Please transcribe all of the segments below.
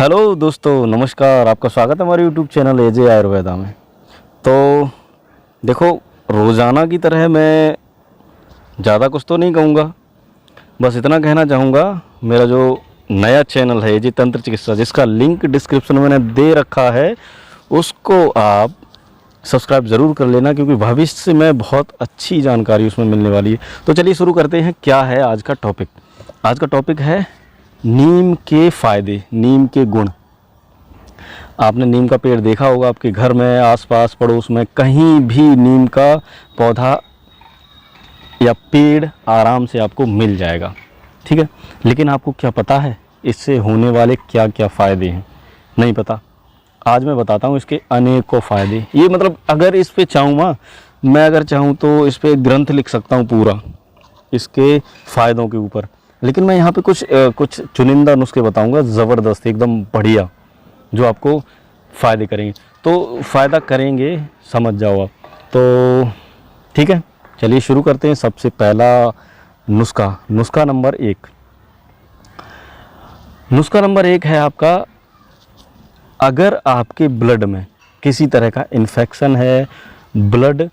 Hello दोस्तों, नमस्कार। आपका स्वागत है हमारे यूट्यूब चैनल एजे आयुर्वेदा में। तो देखो, रोज़ाना की तरह मैं ज़्यादा कुछ तो नहीं कहूँगा, बस इतना कहना चाहूँगा, मेरा जो नया चैनल है एजे तंत्र चिकित्सा, जिसका लिंक डिस्क्रिप्शन में मैंने दे रखा है, उसको आप सब्सक्राइब ज़रूर कर लेना, क्योंकि भविष्य में बहुत अच्छी जानकारी उसमें मिलने वाली है। तो चलिए शुरू करते हैं। क्या है आज का टॉपिक? आज का टॉपिक है नीम के फ़ायदे, नीम के गुण। आपने नीम का पेड़ देखा होगा आपके घर में, आसपास पड़ोस में, कहीं भी नीम का पौधा या पेड़ आराम से आपको मिल जाएगा, ठीक है। लेकिन आपको क्या पता है इससे होने वाले क्या क्या फ़ायदे हैं? नहीं पता। आज मैं बताता हूँ इसके अनेकों फ़ायदे। ये मतलब अगर इस पे चाहूँ ना, मैं अगर चाहूँ तो इस पे ग्रंथ लिख सकता हूँ पूरा इसके फ़ायदों के ऊपर। लेकिन मैं यहाँ पे कुछ चुनिंदा नुस्खे बताऊंगा, ज़बरदस्त, एकदम बढ़िया, जो आपको फ़ायदे करेंगे। तो फ़ायदा करेंगे, समझ जाओ आप। तो ठीक है, चलिए शुरू करते हैं। सबसे पहला नुस्खा नंबर एक है आपका, अगर आपके ब्लड में किसी तरह का इन्फेक्शन है, ब्लड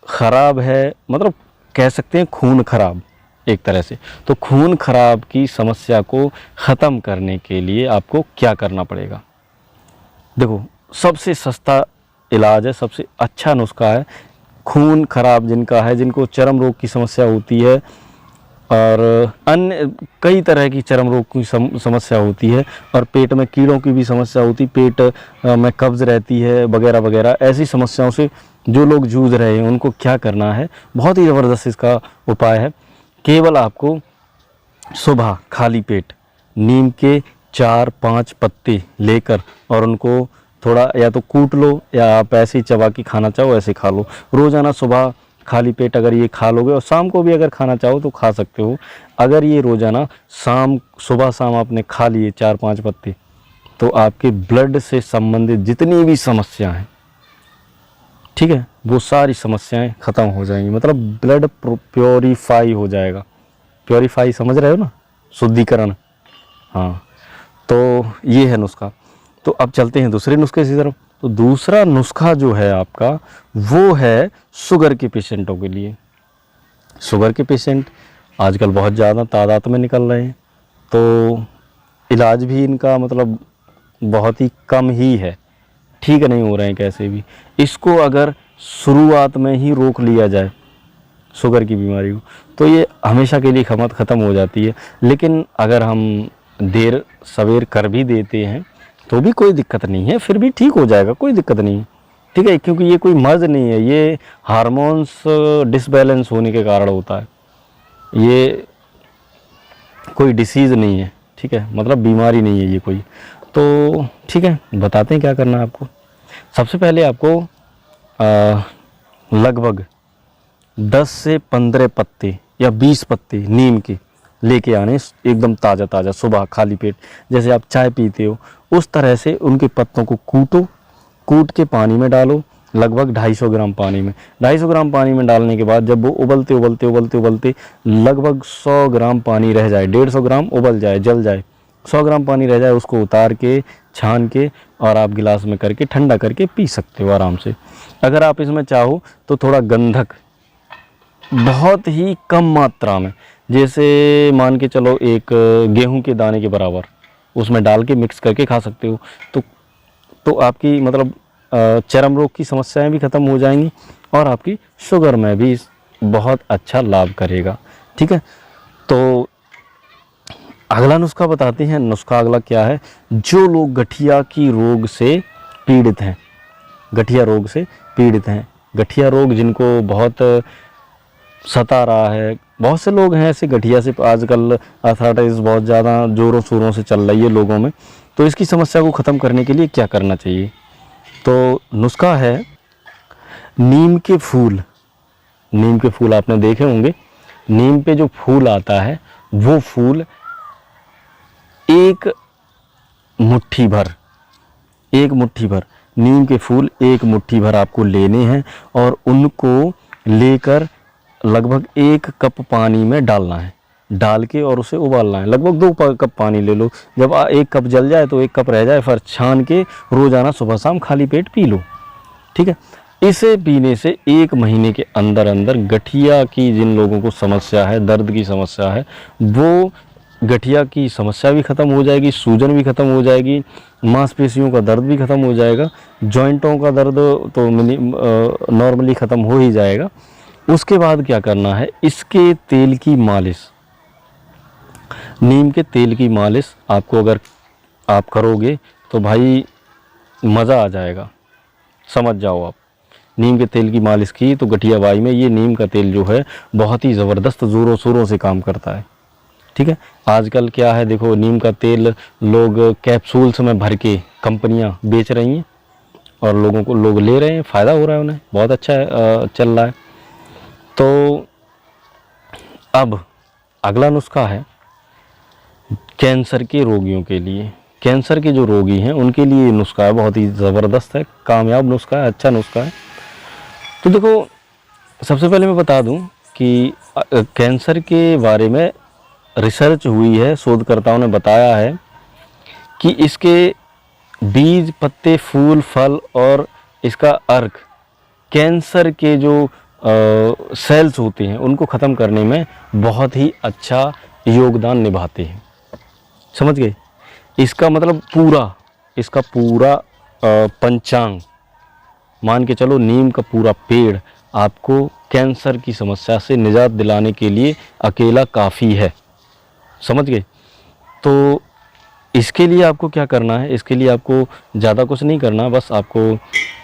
ख़राब है, मतलब कह सकते हैं खून ख़राब एक तरह से, तो खून खराब की समस्या को ख़त्म करने के लिए आपको क्या करना पड़ेगा? देखो, सबसे सस्ता इलाज है, सबसे अच्छा नुस्खा है। खून खराब जिनका है, जिनको चर्म रोग की समस्या होती है और अन्य कई तरह की चर्म रोग की समस्या होती है, और पेट में कीड़ों की भी समस्या होती, पेट में कब्ज़ रहती है वगैरह वगैरह, ऐसी समस्याओं से जो लोग जूझ रहे हैं उनको क्या करना है? बहुत ही ज़बरदस्त इसका उपाय है। केवल आपको सुबह खाली पेट नीम के 4-5 पत्ते लेकर, और उनको थोड़ा या तो कूट लो या आप ऐसे ही चबा के खाना चाहो ऐसे खा लो। रोज़ाना सुबह खाली पेट अगर ये खा लोगे, और शाम को भी अगर खाना चाहो तो खा सकते हो। अगर ये रोज़ाना सुबह शाम आपने खा लिए 4-5 पत्ते, तो आपके ब्लड से संबंधित जितनी भी समस्या हैं, ठीक है, वो सारी समस्याएं ख़त्म हो जाएंगी। मतलब ब्लड प्योरीफाई हो जाएगा। प्योरीफाई समझ रहे हो ना, शुद्धिकरण। हाँ, तो ये है नुस्खा। तो अब चलते हैं दूसरे नुस्खे की तरफ। तो दूसरा नुस्खा जो है आपका, वो है शुगर के पेशेंटों के लिए। शुगर के पेशेंट आजकल बहुत ज़्यादा तादाद में निकल रहे हैं, तो इलाज भी इनका मतलब बहुत ही कम ही है, ठीक नहीं हो रहे हैं कैसे भी। इसको अगर शुरुआत में ही रोक लिया जाए शुगर की बीमारी को, तो ये हमेशा के लिए ख़त्म हो जाती है। लेकिन अगर हम देर सवेर कर भी देते हैं तो भी कोई दिक्कत नहीं है, फिर भी ठीक हो जाएगा, कोई दिक्कत नहीं है, ठीक है। क्योंकि ये कोई मर्ज़ नहीं है, ये हार्मोन्स डिसबैलेंस होने के कारण होता है, ये कोई डिसीज़ नहीं है, ठीक है, मतलब बीमारी नहीं है ये कोई। तो ठीक है, बताते हैं क्या करना है आपको। सबसे पहले आपको लगभग 10 से 15 पत्ते या 20 पत्ते नीम के लेके आने, एकदम ताज़ा ताज़ा, सुबह खाली पेट, जैसे आप चाय पीते हो उस तरह से उनके पत्तों को कूट के पानी में डालो, लगभग 250 ग्राम पानी में। 250 ग्राम पानी में डालने के बाद जब वो उबलते लगभग 100 ग्राम पानी रह जाए, 150 ग्राम उबल जाए, जल जाए, 100 ग्राम पानी रह जाए, उसको उतार के छान के और आप गिलास में करके ठंडा करके पी सकते हो आराम से। अगर आप इसमें चाहो तो थोड़ा गंधक बहुत ही कम मात्रा में, जैसे मान के चलो एक गेहूं के दाने के बराबर, उसमें डाल के मिक्स करके खा सकते हो। तो आपकी मतलब चर्म रोग की समस्याएं भी ख़त्म हो जाएंगी, और आपकी शुगर में भी बहुत अच्छा लाभ करेगा, ठीक है। तो अगला नुस्खा बताते हैं। नुस्खा अगला क्या है? जो लोग गठिया की रोग से पीड़ित हैं, गठिया रोग जिनको बहुत सता रहा है, बहुत से लोग हैं ऐसे गठिया से, आजकल आर्थराइटिस बहुत ज़्यादा ज़ोरों शोरों से चल रही है लोगों में। तो इसकी समस्या को ख़त्म करने के लिए क्या करना चाहिए? तो नुस्खा है नीम के फूल आपने देखे होंगे। नीम पे जो फूल आता है, वो फूल एक मुट्ठी भर नीम के फूल एक मुट्ठी भर आपको लेने हैं, और उनको लेकर लगभग 1 कप पानी में डालना है। डाल के और उसे उबालना है। लगभग 2 कप पानी ले लो। जब 1 कप जल जाए तो 1 कप रह जाए, फिर छान के रोज़ाना सुबह शाम खाली पेट पी लो, ठीक है। इसे पीने से 1 महीने के अंदर अंदर गठिया की जिन लोगों को समस्या है, दर्द की समस्या है, वो गठिया की समस्या भी ख़त्म हो जाएगी, सूजन भी ख़त्म हो जाएगी, मांसपेशियों का दर्द भी ख़त्म हो जाएगा, जॉइंटों का दर्द तो नॉर्मली ख़त्म हो ही जाएगा। उसके बाद क्या करना है, इसके तेल की मालिश, नीम के तेल की मालिश आपको अगर आप करोगे तो भाई मज़ा आ जाएगा, समझ जाओ आप। नीम के तेल की मालिश की तो गठिया बाई में ये नीम का तेल जो है बहुत ही ज़बरदस्त ज़ोरों शोरों से काम करता है, ठीक है। आजकल क्या है देखो, नीम का तेल लोग कैप्सूल्स में भर के कंपनियां बेच रही हैं और लोग ले रहे हैं, फ़ायदा हो रहा है उन्हें, बहुत अच्छा है, चल रहा है। तो अब अगला नुस्खा है कैंसर के रोगियों के लिए। कैंसर के जो रोगी हैं उनके लिए नुस्खा है, बहुत ही ज़बरदस्त है, कामयाब नुस्खा है, अच्छा नुस्खा है। तो देखो, सबसे पहले मैं बता दूं कि कैंसर के बारे में रिसर्च हुई है, शोधकर्ताओं ने बताया है कि इसके बीज, पत्ते, फूल, फल और इसका अर्क कैंसर के जो सेल्स होते हैं उनको ख़त्म करने में बहुत ही अच्छा योगदान निभाते हैं, समझ गए। इसका पूरा पंचांग मान के चलो, नीम का पूरा पेड़ आपको कैंसर की समस्या से निजात दिलाने के लिए अकेला काफ़ी है, समझ गए। तो इसके लिए आपको क्या करना है, इसके लिए आपको ज़्यादा कुछ नहीं करना, बस आपको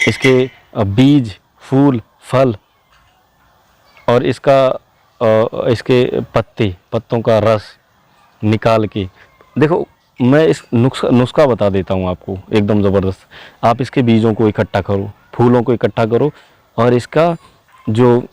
इसके बीज, फूल, फल और इसके पत्तों का रस निकाल के, देखो मैं इस नुस्खा बता देता हूँ आपको, एकदम ज़बरदस्त। आप इसके बीजों को इकट्ठा करो, फूलों को इकट्ठा करो और इसका जो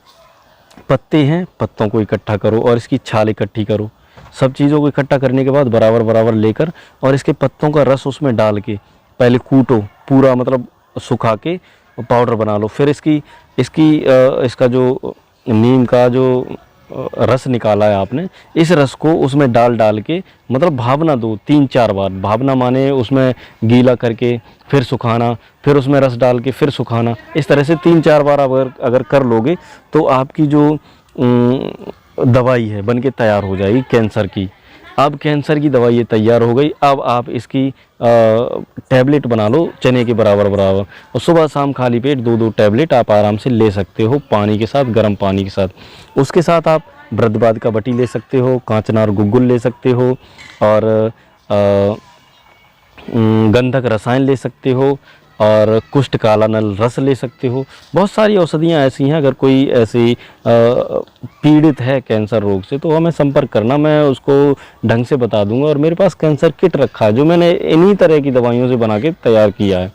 पत्ते हैं, पत्तों को इकट्ठा करो और इसकी छाल इकट्ठी करो। सब चीज़ों को इकट्ठा करने के बाद बराबर बराबर लेकर और इसके पत्तों का रस उसमें डाल के पहले कूटो पूरा, मतलब सुखा के पाउडर बना लो। फिर इसका जो नीम का जो रस निकाला है आपने, इस रस को उसमें डाल के मतलब भावना दो 3-4 बार। भावना माने उसमें गीला करके फिर सुखाना, फिर उसमें रस डाल के फिर सुखाना। इस तरह से 3-4 बार अगर कर लोगे तो आपकी जो दवाई है बन के तैयार हो जाएगी कैंसर की। अब कैंसर की दवाई ये तैयार हो गई। अब आप इसकी टैबलेट बना लो चने के बराबर बराबर, और सुबह शाम खाली पेट 2-2 टैबलेट आप आराम से ले सकते हो, पानी के साथ, गर्म पानी के साथ। उसके साथ आप बृद्धबाद का बटी ले सकते हो, कांचनार गुग्गुल ले सकते हो और गंधक रसायन ले सकते हो और कुष्ठ काला नल रस ले सकते हो। बहुत सारी औषधियाँ ऐसी हैं, अगर कोई ऐसी पीड़ित है कैंसर रोग से तो हमें संपर्क करना, मैं उसको ढंग से बता दूंगा। और मेरे पास कैंसर किट रखा है जो मैंने इन्हीं तरह की दवाइयों से बना के तैयार किया है,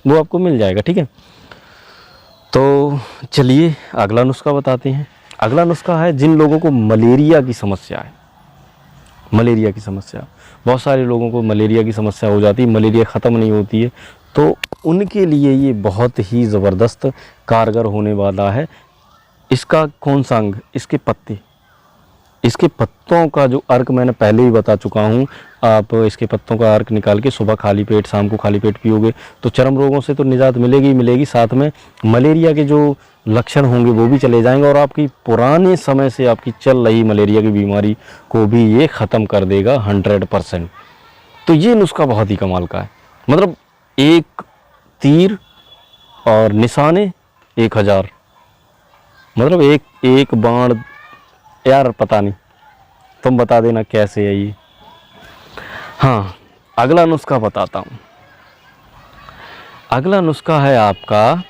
वो आपको मिल जाएगा, ठीक है। तो चलिए अगला नुस्खा बताते हैं। अगला नुस्खा है जिन लोगों को मलेरिया की समस्या है। मलेरिया की समस्या, बहुत सारे लोगों को मलेरिया की समस्या हो जाती है, मलेरिया ख़त्म नहीं होती है, तो उनके लिए ये बहुत ही ज़बरदस्त कारगर होने वाला है। इसका कौन सा अंग, इसके पत्ते, इसके पत्तों का जो अर्क मैंने पहले ही बता चुका हूँ। आप इसके पत्तों का अर्क निकाल के सुबह खाली पेट, शाम को खाली पेट पियोगे तो चर्म रोगों से तो निजात मिलेगी ही मिलेगी, साथ में मलेरिया के जो लक्षण होंगे वो भी चले जाएंगे और आपकी पुराने समय से आपकी चल रही मलेरिया की बीमारी को भी ये ख़त्म कर देगा 100%। तो ये नुस्खा बहुत ही कमाल का है, मतलब एक तीर और निशाने 1000, मतलब एक बाण, यार पता नहीं, तुम बता देना कैसे है ये। हाँ, अगला नुस्खा बताता हूँ। अगला नुस्खा है आपका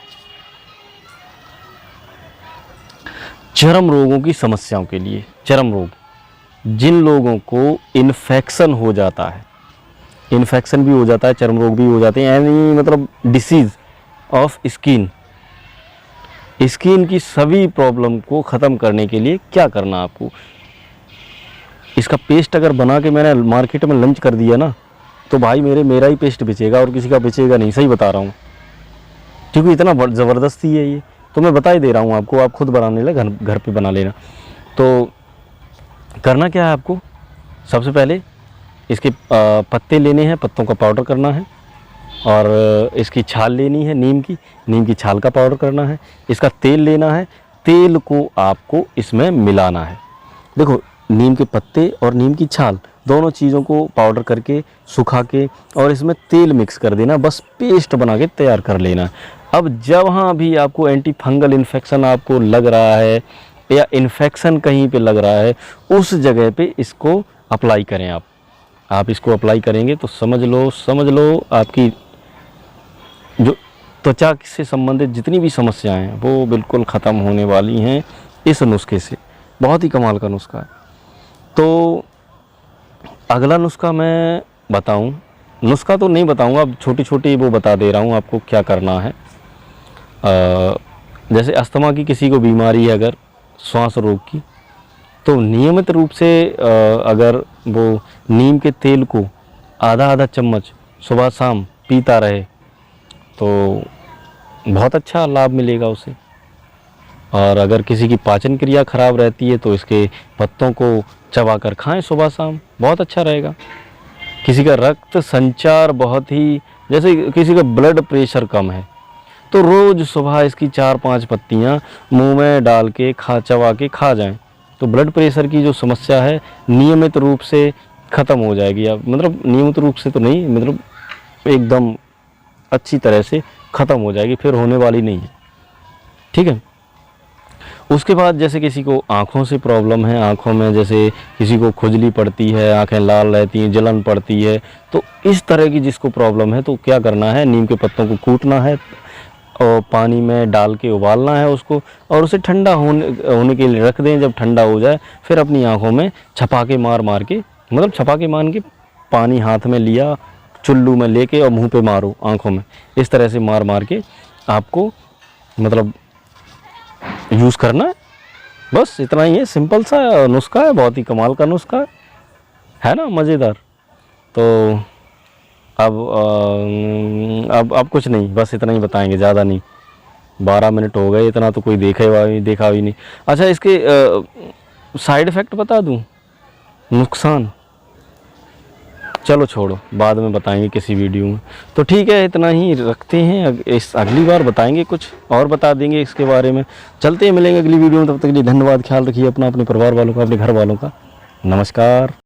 चर्म रोगों की समस्याओं के लिए। चर्म रोग, जिन लोगों को इन्फेक्शन हो जाता है, इन्फेक्शन भी हो जाता है, चर्म रोग भी हो जाते हैं, यानी मतलब डिसीज़ ऑफ स्किन, स्किन की सभी प्रॉब्लम को ख़त्म करने के लिए क्या करना आपको, इसका पेस्ट अगर बना के मैंने मार्केट में लंच कर दिया ना तो भाई मेरा ही पेस्ट बेचेगा और किसी का बेचेगा नहीं, सही बता रहा हूँ, क्योंकि इतना ज़बरदस्ती है ये। तो मैं बता ही दे रहा हूँ आपको, आप खुद बनाने लगे, घर पे बना लेना। तो करना क्या है आपको, सबसे पहले इसके पत्ते लेने हैं, पत्तों का पाउडर करना है, और इसकी छाल लेनी है, नीम की छाल का पाउडर करना है, इसका तेल लेना है, तेल को आपको इसमें मिलाना है। देखो, नीम के पत्ते और नीम की छाल दोनों चीज़ों को पाउडर करके सुखा के और इसमें तेल मिक्स कर देना, बस पेस्ट बना के तैयार कर लेना। अब जहाँ भी आपको एंटी फंगल इन्फेक्शन आपको लग रहा है या इन्फेक्शन कहीं पे लग रहा है, उस जगह पे इसको अप्लाई करें। आप इसको अप्लाई करेंगे तो समझ लो आपकी जो त्वचा से संबंधित जितनी भी समस्याएं हैं वो बिल्कुल ख़त्म होने वाली हैं इस नुस्खे से। बहुत ही कमाल का नुस्खा है। तो अगला नुस्खा मैं बताऊं, नुस्खा तो नहीं बताऊंगा, अब छोटी छोटी वो बता दे रहा हूं आपको क्या करना है। जैसे अस्थमा की किसी को बीमारी है, अगर श्वास रोग की, तो नियमित रूप से अगर वो नीम के तेल को आधा चम्मच सुबह शाम पीता रहे तो बहुत अच्छा लाभ मिलेगा उसे। और अगर किसी की पाचन क्रिया खराब रहती है तो इसके पत्तों को चबा कर खाएं सुबह शाम, बहुत अच्छा रहेगा। किसी का रक्त संचार बहुत ही, जैसे किसी का ब्लड प्रेशर कम है तो रोज़ सुबह इसकी 4-5 पत्तियां मुंह में डाल के चबा के खा जाएं, तो ब्लड प्रेशर की जो समस्या है नियमित रूप से ख़त्म हो जाएगी। अब मतलब नियमित रूप से तो नहीं, मतलब एकदम अच्छी तरह से ख़त्म हो जाएगी, फिर होने वाली नहीं है। ठीक है। उसके बाद जैसे किसी को आँखों से प्रॉब्लम है, आँखों में जैसे किसी को खुजली पड़ती है, आँखें लाल रहती हैं, जलन पड़ती है, तो इस तरह की जिसको प्रॉब्लम है तो क्या करना है, नीम के पत्तों को कूटना है और पानी में डाल के उबालना है उसको, और उसे ठंडा होने के लिए रख दें। जब ठंडा हो जाए फिर अपनी आँखों में छपाके मार के, मतलब छपाके मार के पानी हाथ में लिया, चुल्लू में लेके और मुंह पे मारो आँखों में, इस तरह से मार के आपको मतलब यूज़ करना है। बस इतना ही है, सिंपल सा नुस्खा है, बहुत ही कमाल का नुस्खा है ना, मज़ेदार। तो अब कुछ नहीं, बस इतना ही बताएंगे, ज़्यादा नहीं। 12 मिनट हो गए, इतना तो कोई देखा भी नहीं। अच्छा, इसके साइड इफ़ेक्ट बता दूं, नुकसान चलो छोड़ो, बाद में बताएंगे किसी वीडियो में। तो ठीक है, इतना ही रखते हैं, इस अगली बार बताएंगे, कुछ और बता देंगे इसके बारे में। चलते हैं, मिलेंगे अगली वीडियो में, तब तक के लिए धन्यवाद। ख्याल रखिए अपना, अपने परिवार वालों का, अपने घर वालों का। नमस्कार।